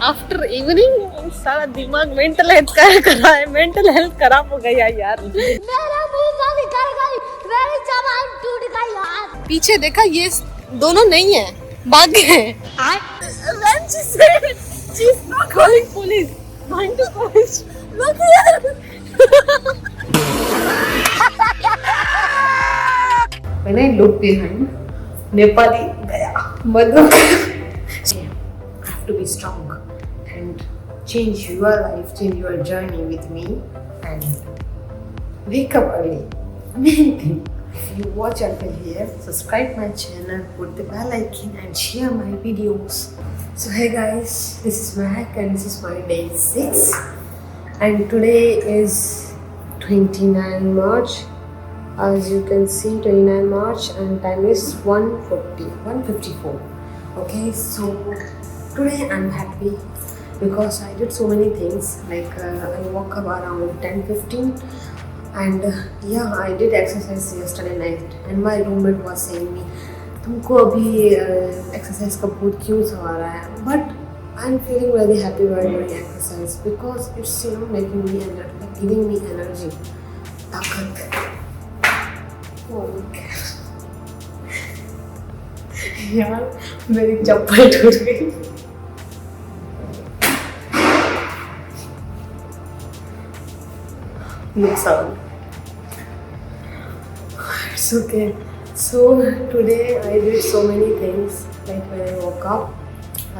After evening सारा दिमाग mental health करा है, मेंटल हेल्थ खराब हो गया यार। मेरा मुंह का निकल गई, मेरी जबान टूट गई यार। पीछे देखा ये दोनों नहीं है, भाग गए। When she said she's not calling police, going to police. Look here. When I look behind, Nepali gaya, Madhu. You have to be strong and change your life, change your journey with me, and wake up early. Main thing. If you watch until here, subscribe my channel, put the bell icon and share my videos. So hey guys, this is Mahak and this is my day 6 and today is 29 March. As you can see 29 March and time is 1:54. Okay, so today I'm happy because I did so many things like I woke up around 10:15 and yeah, I did exercise yesterday night and my roommate was saying me तुमको अभी exercise का बहुत क्यों सो आ रहा है, but I am feeling very happy while doing exercise because it's you know making me energy, giving me energy, ताकत। यार मेरी चप्पल टूट गई। नुकसान। It's okay. So today I did so many things. Like when I woke up,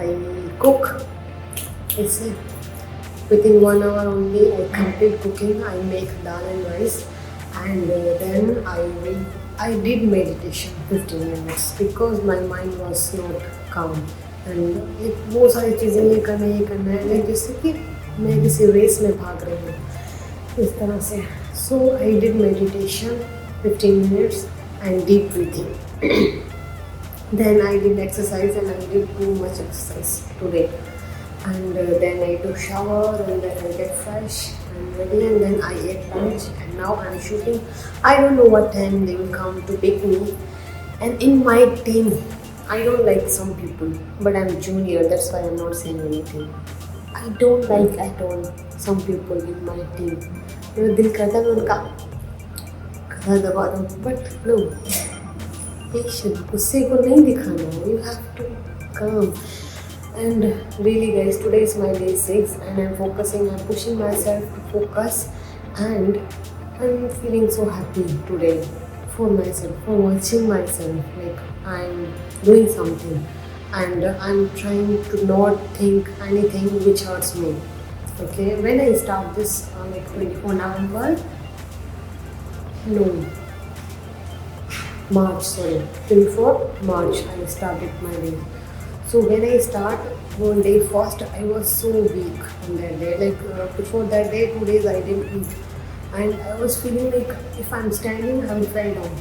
I cook. It's within 1 hour only I complete cooking. I make dal and rice, and then I did meditation 15 minutes because my mind was not calm. And वो सारी चीज़ें ये करना है जैसे कि मैं किसी रेस में भाग रही हूँ इस तरह से. So I did meditation 15 minutes and deep breathing. Then I did exercise and I did too much exercise today. And then I took shower and then I get fresh and ready and then I ate lunch and now I'm shooting. I don't know what time they will come to pick me. And in my team, I don't like some people, but I'm junior, that's why I'm not saying anything. I don't like at all some people in my team. मेरा दिल करता है मैं उनका दबा दूँ, but no, patient, गुस्से को नहीं दिखाना है, यू हैव टू काम. And really guys, today is my day 6 and I'm focusing, I'm pushing myself to focus and I'm feeling so happy today for myself, for watching myself, like I'm doing something and I'm trying to not think anything which hurts me. Okay, when I start this like 24 November, no, March, sorry, 24 March I started my day. So when I start one day first, I was so weak on that day, like before that day 2 days I didn't eat and I was feeling like if I'm standing I will fall down,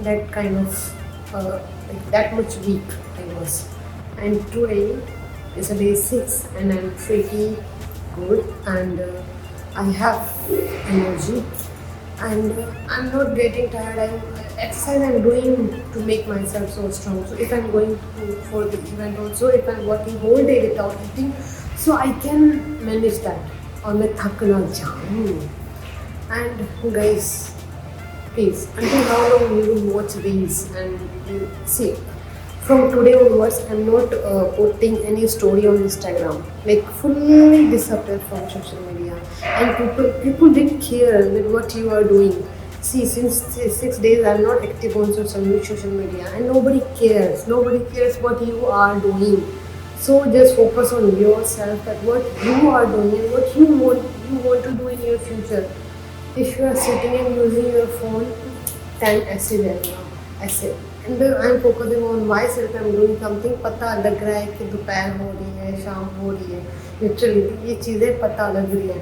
that kind of like that much weak I was. And today is a day 6 and I'm pretty good and I have energy and I'm not getting tired. Exercise I'm doing to make myself so strong. So if I'm going for the event also, if I'm working whole day without eating, so I can manage that. और मैं थक ना जाऊँ. And guys, please, until how long you will watch reels and you see. From today onwards, I'm not putting any story on Instagram. Like fully disappeared from social media. And people didn't care with what you are doing. See, since 6 days I'm not active on social media, and nobody cares. Nobody cares what you are doing. So just focus on yourself, at what you are doing and what you want to do in your future. If you are sitting and using your phone, then ऐसे रहना, ऐसे. And I'm focusing on myself. I'm doing something. पता लग रहा है कि दोपहर हो रही है, शाम हो रही है. Literally ये चीज़ें पता लग रही है.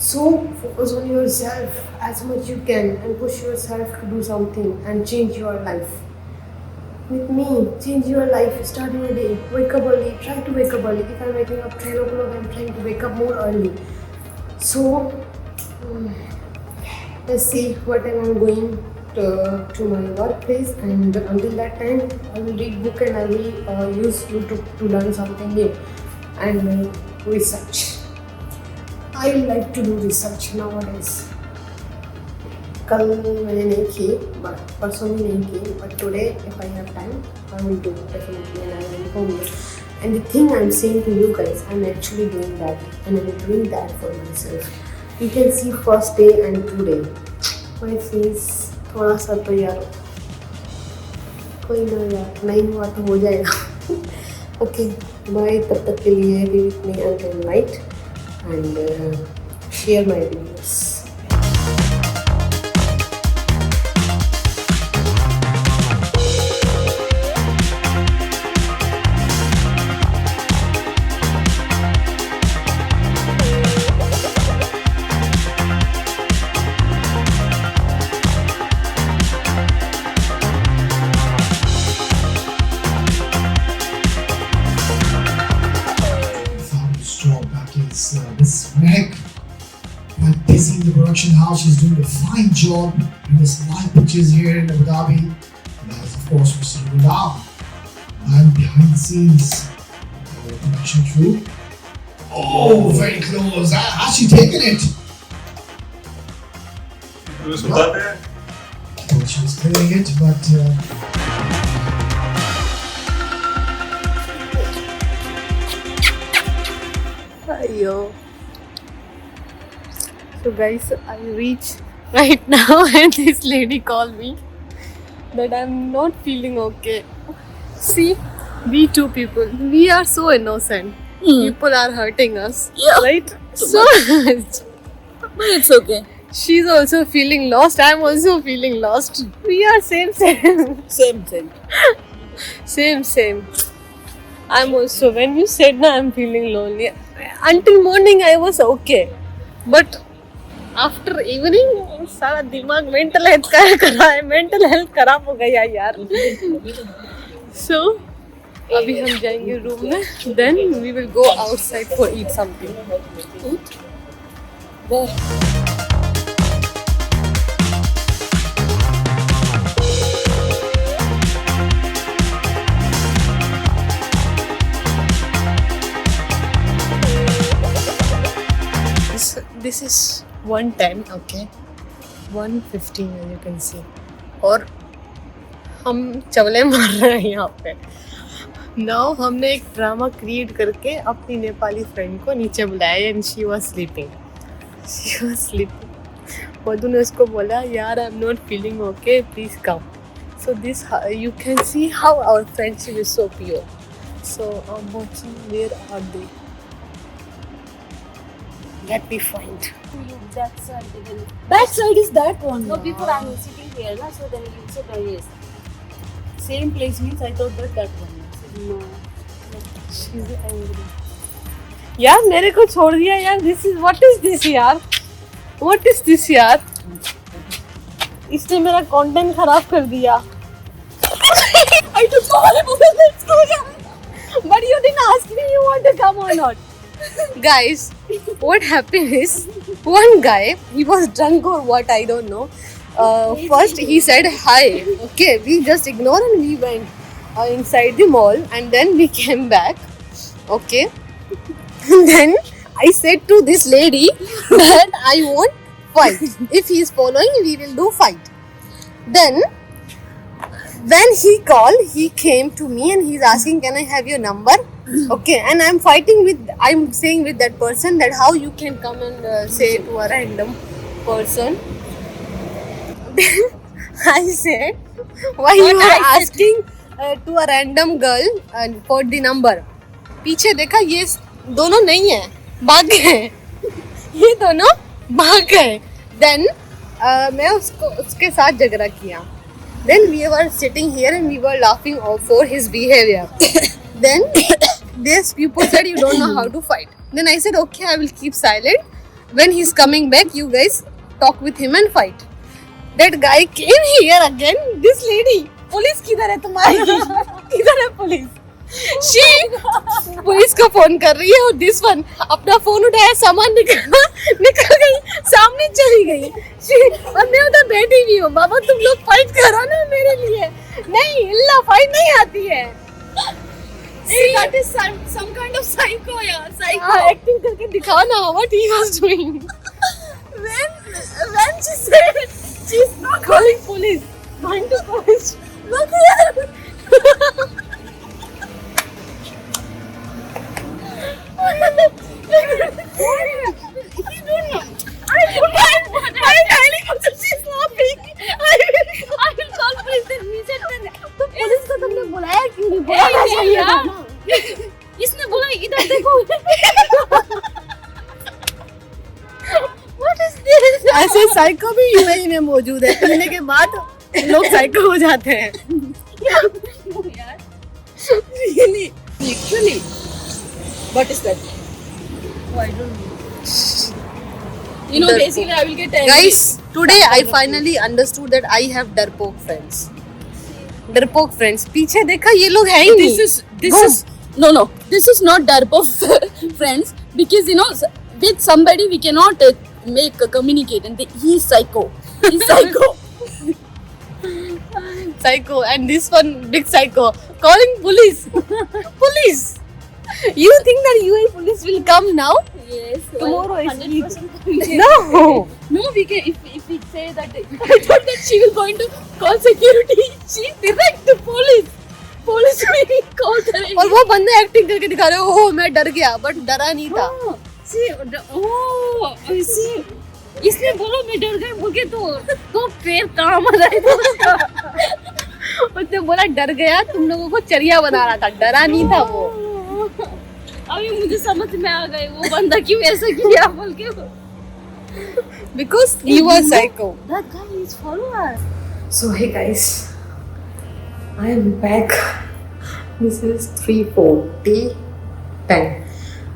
So focus on yourself as much you can and push yourself to do something and change your life. With me, change your life. Start your day. Wake up early. Try to wake up early. If I'm waking up 10 o'clock, I'm trying to wake up more early. So let's see what time I'm going to my workplace, and until that time I will read book and I will use YouTube to learn something new. and research. I like to do research nowadays. कल मैंने नहीं की, but परसों भी नहीं की, but today if I have time I will do definitely and I will inform you. And the thing I'm saying to you guys, I'm actually doing that and I'm doing that for myself. You can see first day and today my face थोड़ा सा तो यार कोई ना यार नहीं हुआ तो हो जाएगा. ओके बाय, तब तक के लिए be with me until night and share my videos. Miss Meg, quite busy in the production house. She's doing a fine job. Bring us live pictures here in Abu Dhabi. And as of course we see you now. And behind the scenes, the production crew. Oh, very close. How's she taking it? Well, she was clearing it, but Yo. So guys, I reached right now and this lady called me that I'm not feeling okay. See, we two people, we are so innocent. People are hurting us, right? So much. But it's okay. She's also feeling lost. I'm also feeling lost. We are same. Same. I'm also, when you said na I'm feeling lonely, until morning I was okay, but after evening सारा दिमाग mental health खराब हो गया यार. So अभी हम जाएंगे room में, then we will go outside for eat something. Where? This is 1:10, okay, 1:15 as you can see, और हम चवले मार रहे हैं यहाँ पे. Now हमने एक ड्रामा क्रिएट करके अपनी नेपाली फ्रेंड को नीचे बुलाया एंड शी वाज स्लीपिंग. मधु ने उसको बोला यार I am not feeling okay, please come. So this you can see how our friendship is so pure. So I'm watching where are they. Let me find. That side. Back side is that one. No, before I'm sitting here, na, so then you said, oh yes. Same place means I thought that one. No. She's angry. यार मेरे को छोड़ दिया यार. This is what is this यार? What is this यार? इसने मेरा कंटेंट खराब कर दिया. I took all of it. But you didn't ask me you want to come or not. Guys, what happened is one guy, he was drunk or what, I don't know. First he said hi, okay, we just ignored and we went inside the mall and then we came back, okay. And then I said to this lady that I want fight. If he is following, we will do fight. Then when he called, he came to me and he's asking, can I have your number? Okay, and I'm saying with that person that how you can come and say to a random person. Then I said, why you are asking to a random girl for the number? पीछे देखा ये दोनों नहीं है, भाग गए. ये दोनों भाग गए. Then मैं उसके साथ झगड़ा किया. Then we were sitting here and we were laughing for his behavior. Then these people said you don't know how to fight. Then I said okay, I will keep silent. When he's coming back, you guys talk with him and fight. That guy came here again. This lady, police किधर है तुम्हारी? किधर है police? She police को phone कर रही है और this one अपना फोन उठाया, सामान निकल गई, सामने चली गई. और मैं उधर बैठी हुई हूँ. बाबा तुम लोग फाइट करो ना मेरे लिए. नहीं इल्ला फाइट नहीं आती है. See, that is some kind of psycho, yeah. Psycho. Acting करके दिखाओ ना what he was doing. When she said she's not Calling police. Going to police. look here. He don't know. I don't know. I'm telling you, she's laughing. I will call police. Then he said then. तो police को तुमने बुलाया क्यों नहीं? Hey, बुलाना चाहिए था यार. ना. इसने बोला इधर देखो. What is this? ऐसे साइको भी यूएई में मौजूद है. पीने के बाद लोग साइको हो जाते हैं. यार. Really, literally. What is that? Oh, I don't know. You know, basically, I will get angry. Guys, today I finally understood that I have डरपोक friends. डरपोक friends. पीछे देखा ये लोग है ही नहीं. This is no. This is not Darpo friends, because you know with somebody we cannot make a communicate, and he is psycho. He's psycho. Psycho, and this one big psycho calling police. Police. You think that UAE police will come now? Yes. Tomorrow is 100%. No. No, we can. If we say that, I thought that she will going to call security. She direct the police. Police will call करेंगे. और वो बंदे acting करके दिखा रहे हो ओह मैं डर गया बट डरा नहीं था. See, see. इसने बोला मैं डर गई बोल के तो फिर काम आ रहा है उसका. उसने बोला डर गया तुम लोगों को चरिया बना रहा था डरा नहीं था वो. अभी मुझे समझ में आ गए वो बंदा क्यों ऐसा किया बोल के. Because he was psycho. That guy is follower. So hey guys, I am back. This is 3:40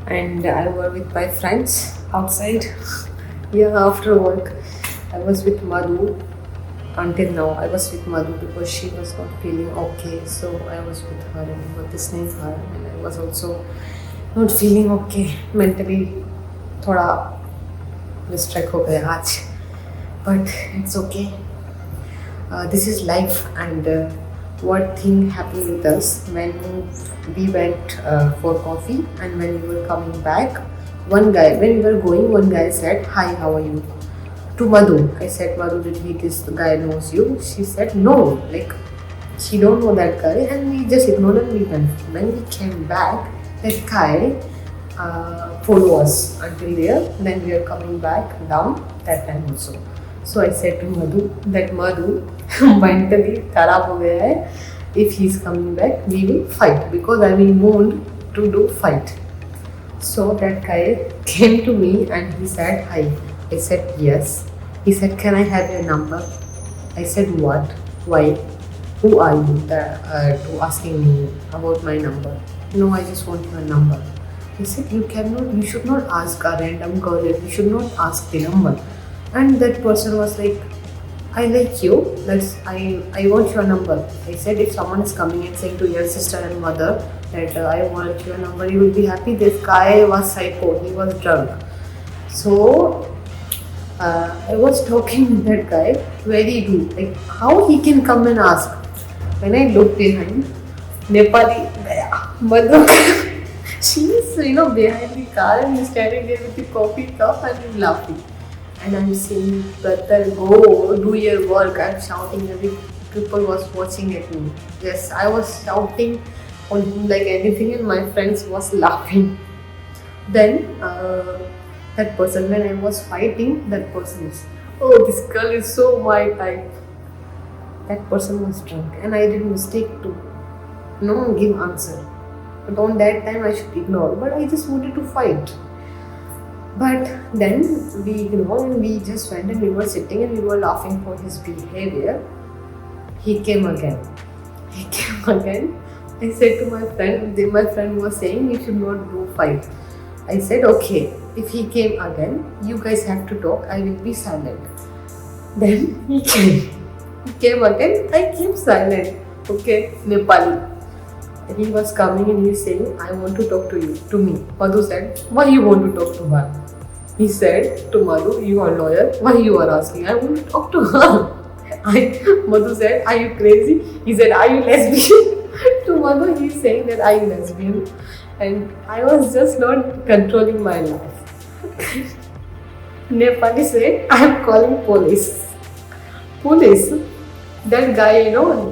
and I was with my friends outside. Yeah, after work I was with Madhu. Until now I was with Madhu because she was not feeling okay, so I was with her and was listening to her, and I was also not feeling okay mentally. थोड़ा distract हो गया आज, but it's okay. This is life, and what thing happened with us when we went for coffee, and when we were coming back, when we were going, one guy said, "Hi, how are you?" To Madhu. I said, "Madhu, did this guy knows you?" She said, "No, like she don't know that guy," and we just ignored and we went. When we came back, that guy follow us until there. Then we are coming back down that time also. So I said to Madhu that Madhu mentally खराब हो गया है. If he is coming back, we will fight because I will want to do fight. So that guy came to me and he said, "Hi." I said, "Yes." He said, "Can I have your number?" I said, "What? Why? Who are you to asking me about my number?" "No, I just want your number." He said, you should not ask a random girl, you should not ask the number." And that person was like, "I like you, I want your number." I said, "If someone is coming and saying to your sister and mother that I want your number, you will be happy." This guy was psycho, he was drunk. So I was talking with that guy, very rude, like how he can come and ask. When I looked behind, Nepali gaya, Madhu, she is behind the car and is standing there with the coffee cup and is laughing. And I'm saying, "Brother, go do your work." I'm shouting, every people was watching at me. Yes, I was shouting on him like anything and my friends was laughing. Then that person, when I was fighting, that person is, "Oh, this girl is so my type." That person was drunk and I did mistake to give answer. But on that time I should ignore, but I just wanted to fight. But then we ignored and we just went and we were sitting and we were laughing for his behavior. He came again. I said to my friend was saying, "You should not do fight." I said, "Okay, if he came again, you guys have to talk, I will be silent." Then he came again, I keep silent. Okay, Nepali. He was coming and he was saying, "I want to talk to you," to me. Madhu said, "Why you want to talk to her?" He said to Madhu, "You are lawyer, why you are asking? I want to talk to her." Madhu said, "Are you crazy?" He said, "Are you lesbian?" To mother, he's saying that I'm lesbian, and I was just not controlling my laugh. Nepali said, I'm calling police. Police. That guy,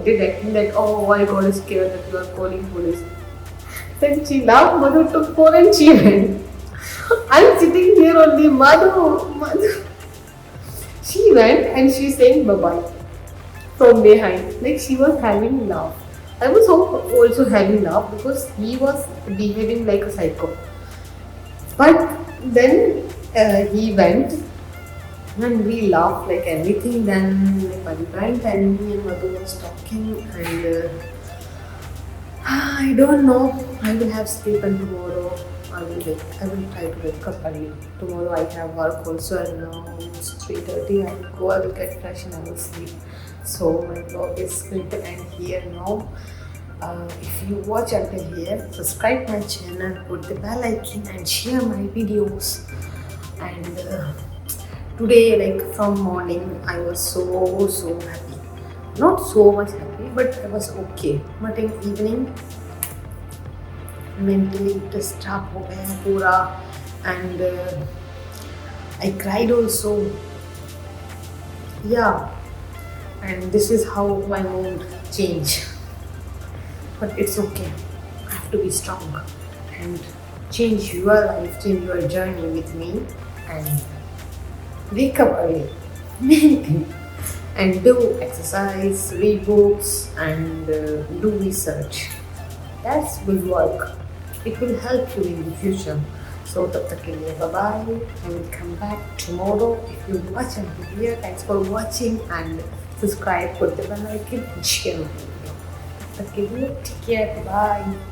did acting like, oh, I got scared that you are calling police. Then she laughed, mother took phone and she went. I'm sitting here only, Madhu. She went and she's saying bye-bye from behind. Like she was having laugh. I was also having laugh because he was behaving like a psycho. But then he went and we laughed like anything. Then Nepali went and me and Madhu was talking and I don't know. I will have sleep and tomorrow I will try to wake up early. Tomorrow I have work also and now it's 3:30. I will go, I will get fresh and I will sleep. So my vlog is going to end here now. If you watch until here, subscribe my channel, put the bell icon and share my videos. And today, like from morning, I was so happy. Not so much happy, but I was okay. But in evening, mentally disturbed हो गया पूरा and I cried also. Yeah, and this is how my mood changed. But it's okay. I have to be strong and change your life, change your journey with me and wake up early. Many things. And do exercise, read books and do research. That will work. It will help you in the future. So tab tak ke liye bye bye. I will come back tomorrow. If you watch until here, thanks for watching and subscribe, put the bell icon and share my video. Tab tak ke liye take care. Bye.